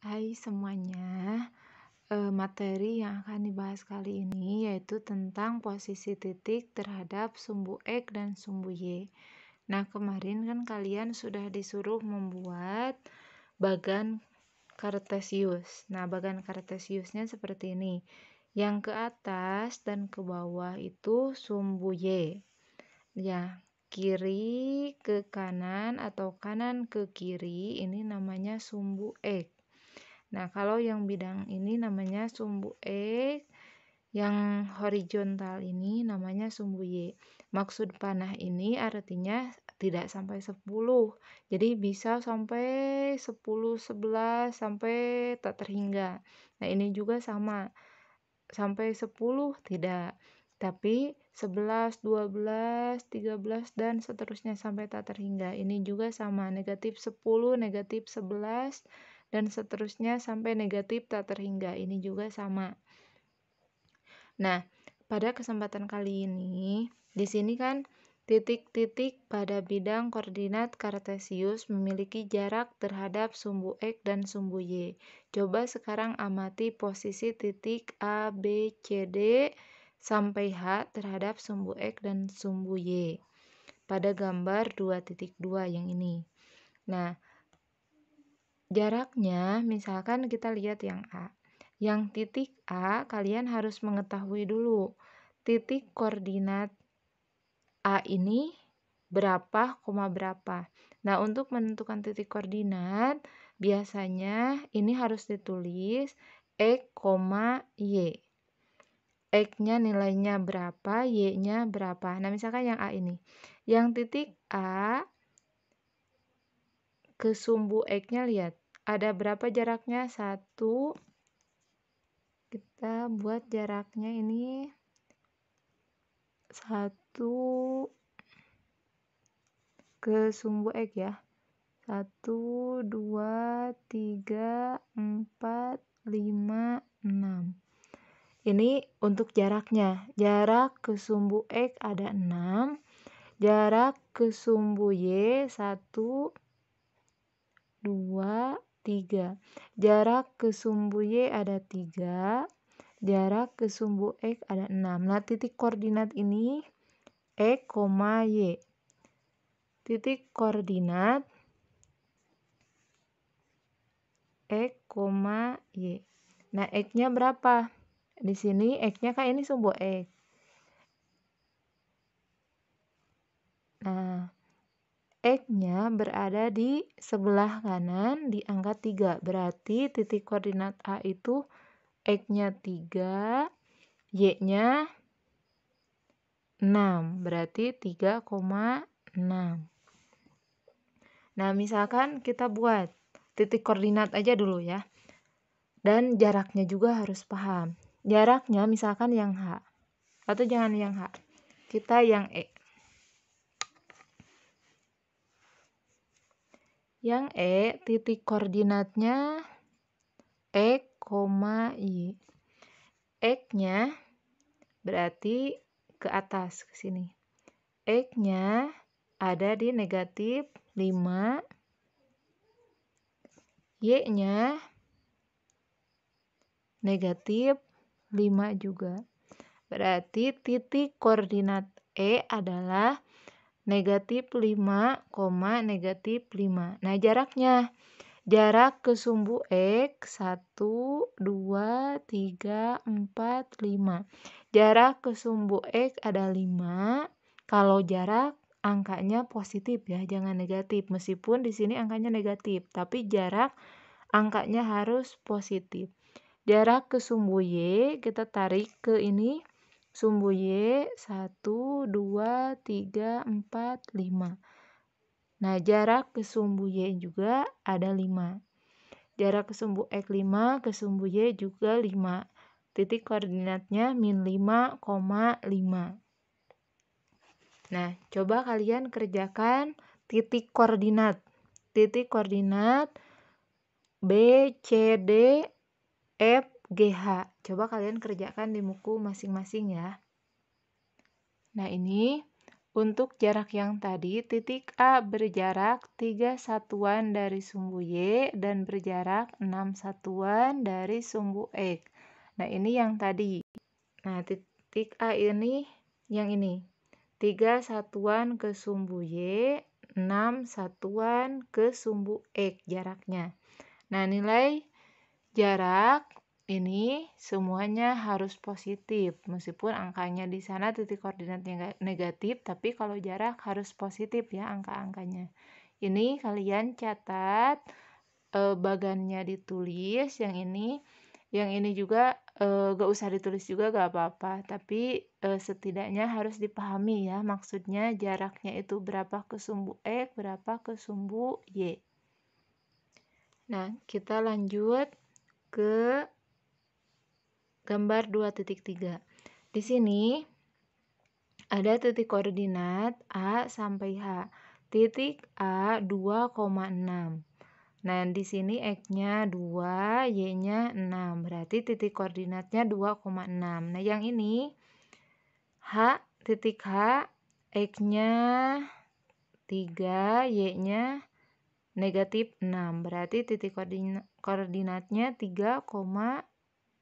Hai semuanya, materi yang akan dibahas kali ini yaitu tentang posisi titik terhadap sumbu X dan sumbu Y. Nah, kemarin kan kalian sudah disuruh membuat bagan kartesius. Nah, bagan kartesiusnya seperti ini. Yang ke atas dan ke bawah itu sumbu Y. Ya, kiri ke kanan atau kanan ke kiri ini namanya sumbu X. Nah, kalau yang bidang ini namanya sumbu X, yang horizontal ini namanya sumbu Y. Maksud panah ini artinya tidak sampai 10. Jadi bisa sampai 10, 11, sampai tak terhingga. Nah, ini juga sama. Sampai 10 tidak. Tapi 11, 12, 13, dan seterusnya sampai tak terhingga. Ini juga sama. Negatif 10, negatif 11, dan seterusnya sampai negatif tak terhingga. Ini juga sama. Nah, pada kesempatan kali ini, di sini kan titik-titik pada bidang koordinat kartesius memiliki jarak terhadap sumbu X dan sumbu Y. Coba sekarang amati posisi titik A, B, C, D sampai H terhadap sumbu X dan sumbu Y. Pada gambar 2.2 yang ini. Nah, jaraknya, misalkan kita lihat yang A. Yang titik A, kalian harus mengetahui dulu titik koordinat A ini berapa, koma berapa. Nah, untuk menentukan titik koordinat, biasanya ini harus ditulis X, Y. X-nya nilainya berapa, Y-nya berapa. Nah, misalkan yang A ini. Yang titik A ke sumbu X-nya lihat. Ada berapa jaraknya? 1. Kita buat jaraknya ini 1 ke sumbu X ya. 1, 2, 3, 4, 5, 6. Ini untuk jaraknya. Jarak ke sumbu X ada 6. Jarak ke sumbu Y 1, 2, 3. Jarak ke sumbu Y ada 3. Jarak ke sumbu X ada 6. Nah, titik koordinat ini X, Y. Titik koordinat X, Y. Nah, X-nya berapa? Di sini X-nya kan ini sumbu X. Nah, X-nya berada di sebelah kanan di angka 3. Berarti titik koordinat A itu X-nya 3, Y-nya 6. Berarti 3,6. Nah, misalkan kita buat titik koordinat aja dulu ya. Dan jaraknya juga harus paham. Jaraknya misalkan yang H. Atau jangan yang H. Kita yang E. Yang E, titik koordinatnya X, Y. X-nya berarti ke atas, ke sini. X-nya ada di negatif 5. Y-nya negatif 5 juga. Berarti titik koordinat E adalah negatif 5, negatif 5. Nah, jaraknya. Jarak ke sumbu X 1, 2, 3, 4, 5. Jarak ke sumbu X ada 5. Kalau jarak angkanya positif ya, jangan negatif. Meskipun di sini angkanya negatif, tapi jarak angkanya harus positif. Jarak ke sumbu Y kita tarik ke ini. Sumbu Y 1, 2, 3, 4, 5. Nah, jarak ke sumbu Y juga ada 5. Jarak ke sumbu X 5, ke sumbu Y juga 5. Titik koordinatnya min 5,5. Nah, coba kalian kerjakan titik koordinat. Titik koordinat B, C, D, F, G, H. Coba kalian kerjakan di buku masing-masing ya. Nah, ini Untuk jarak yang tadi, titik A berjarak 3 satuan dari sumbu Y dan berjarak 6 satuan dari sumbu X. Nah, ini yang tadi. Nah, titik A ini yang ini. 3 satuan ke sumbu Y, 6 satuan ke sumbu X jaraknya. Nah, nilai jarak ini semuanya harus positif. Meskipun angkanya di sana titik koordinatnya negatif, tapi kalau jarak harus positif ya angka-angkanya. Ini kalian catat, bagannya ditulis, yang ini juga gak usah ditulis juga gak apa-apa, tapi setidaknya harus dipahami ya maksudnya jaraknya itu berapa ke sumbu X, berapa ke sumbu Y. Nah, kita lanjut ke gambar 2.3. Di sini ada titik koordinat A sampai H. Titik A 2,6. Nah, di sini X-nya 2, Y-nya 6. Berarti titik koordinatnya 2,6. Nah, yang ini titik H, X-nya 3, Y-nya negatif 6. Berarti titik koordinatnya 3,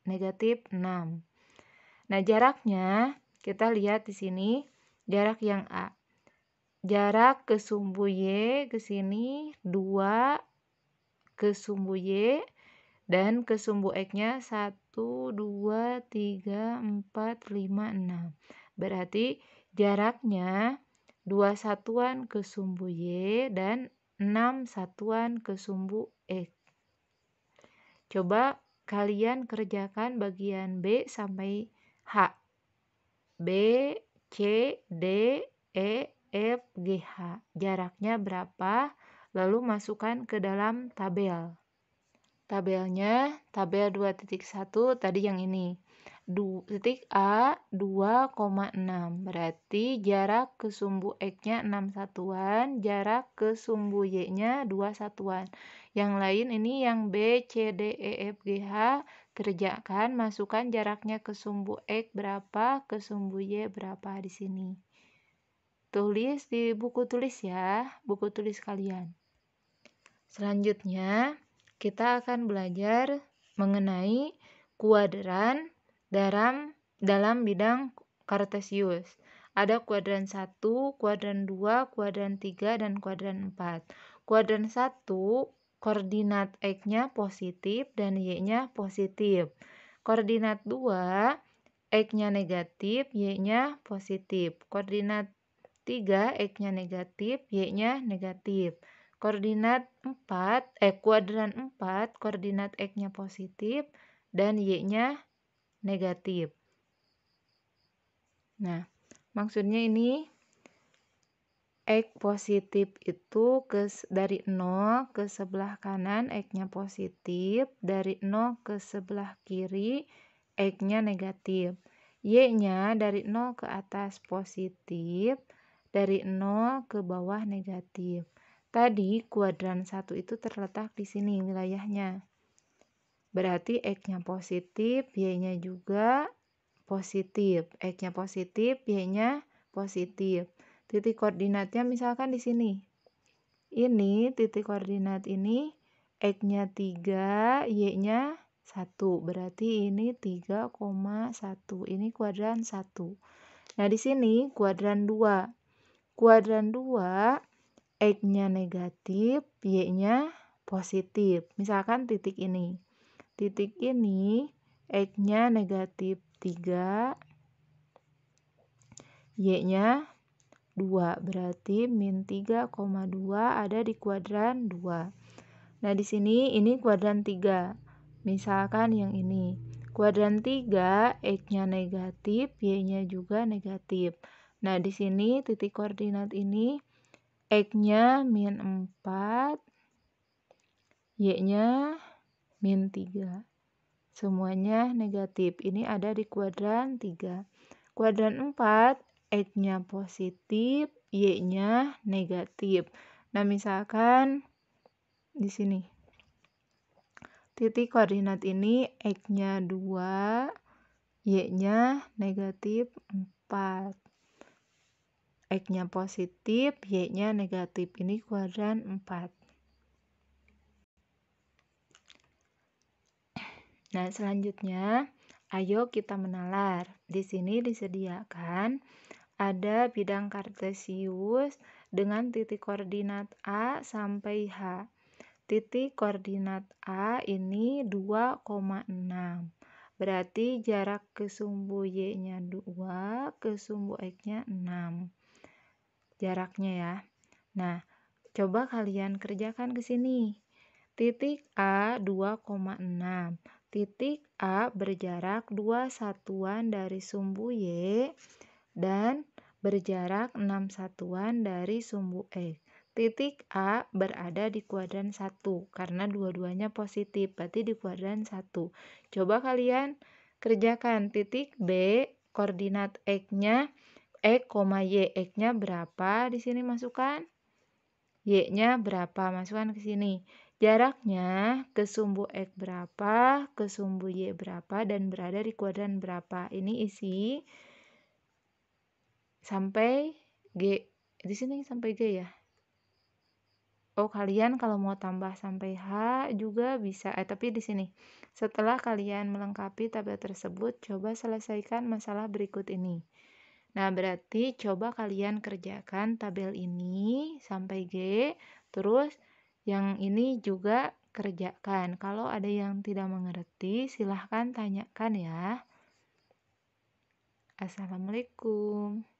negatif 6. Nah, jaraknya kita lihat di sini jarak yang A. Jarak ke sumbu Y ke sini 2 ke sumbu Y dan ke sumbu X-nya 1, 2, 3, 4, 5, 6. Berarti jaraknya 2 satuan ke sumbu Y dan 6 satuan ke sumbu X. Coba kalian kerjakan bagian B sampai H. B, C, D, E, F, G, H. Jaraknya berapa? Lalu masukkan ke dalam tabel. Tabelnya, tabel 2.1 tadi yang ini. Titik A 2,6. Berarti jarak ke sumbu X-nya 6 satuan, jarak ke sumbu Y-nya 2 satuan. Yang lain ini yang B, C, D, E, F, G, H. Kerjakan, masukkan jaraknya ke sumbu X berapa, ke sumbu Y berapa di sini. Tulis di buku tulis ya, buku tulis kalian. Selanjutnya, kita akan belajar mengenai kuadran dalam bidang kartesius. Ada kuadran 1, kuadran 2, kuadran 3, dan kuadran 4. Kuadran 1, koordinat X-nya positif dan Y-nya positif. Koordinat 2, X-nya negatif, Y-nya positif. Koordinat 3, X-nya negatif, Y-nya negatif. Kuadran 4, koordinat X-nya positif dan Y-nya negatif. Nah, maksudnya ini X positif itu dari 0 ke sebelah kanan X-nya positif, dari 0 ke sebelah kiri X-nya negatif. Y-nya dari 0 ke atas positif, dari 0 ke bawah negatif. Tadi kuadran 1 itu terletak di sini wilayahnya. Berarti X-nya positif, Y-nya juga positif. X-nya positif, Y-nya positif. Titik koordinatnya misalkan di sini. Ini titik koordinat ini X-nya 3, Y-nya 1. Berarti ini 3,1. Ini kuadran 1. Nah, di sini kuadran 2. Kuadran 2 X-nya negatif, Y-nya positif. Misalkan titik ini. Titik ini X-nya negatif 3, Y-nya 2. Berarti min 3,2 ada di kuadran 2. Nah, di sini ini kuadran 3. Misalkan yang ini. Kuadran 3 X-nya negatif, Y-nya juga negatif. Nah, di sini titik koordinat ini X-nya min 4, Y-nya min 3. Semuanya negatif. Ini ada di kuadran 3. Kuadran 4, X-nya positif, Y-nya negatif. Nah, misalkan di sini. Titik koordinat ini X-nya 2, Y-nya negatif 4. X-nya positif, Y-nya negatif. Ini kuadran 4. Nah, selanjutnya, ayo kita menalar. Di sini disediakan ada bidang kartesius dengan titik koordinat A sampai H. Titik koordinat A ini 2,6. Berarti jarak ke sumbu Y-nya 2, ke sumbu X-nya 6. Jaraknya ya. Nah, coba kalian kerjakan ke sini. Titik A 2,6. Titik A berjarak 2 satuan dari sumbu Y dan berjarak 6 satuan dari sumbu X. Titik A berada di kuadran 1 karena dua-duanya positif, berarti di kuadran 1. Coba kalian kerjakan titik B, koordinat X-nya X, Y. X-nya berapa? Di sini masukkan. Y-nya berapa? Masukkan ke sini. Jaraknya ke sumbu X berapa, ke sumbu Y berapa, dan berada di kuadran berapa. Ini isi sampai G. Di sini sampai G ya. Oh, kalian kalau mau tambah sampai H juga bisa. Tapi di sini. Setelah kalian melengkapi tabel tersebut, coba selesaikan masalah berikut ini. Nah, berarti coba kalian kerjakan tabel ini sampai G, terus yang ini juga kerjakan. Kalau ada yang tidak mengerti, silahkan tanyakan ya. Assalamualaikum.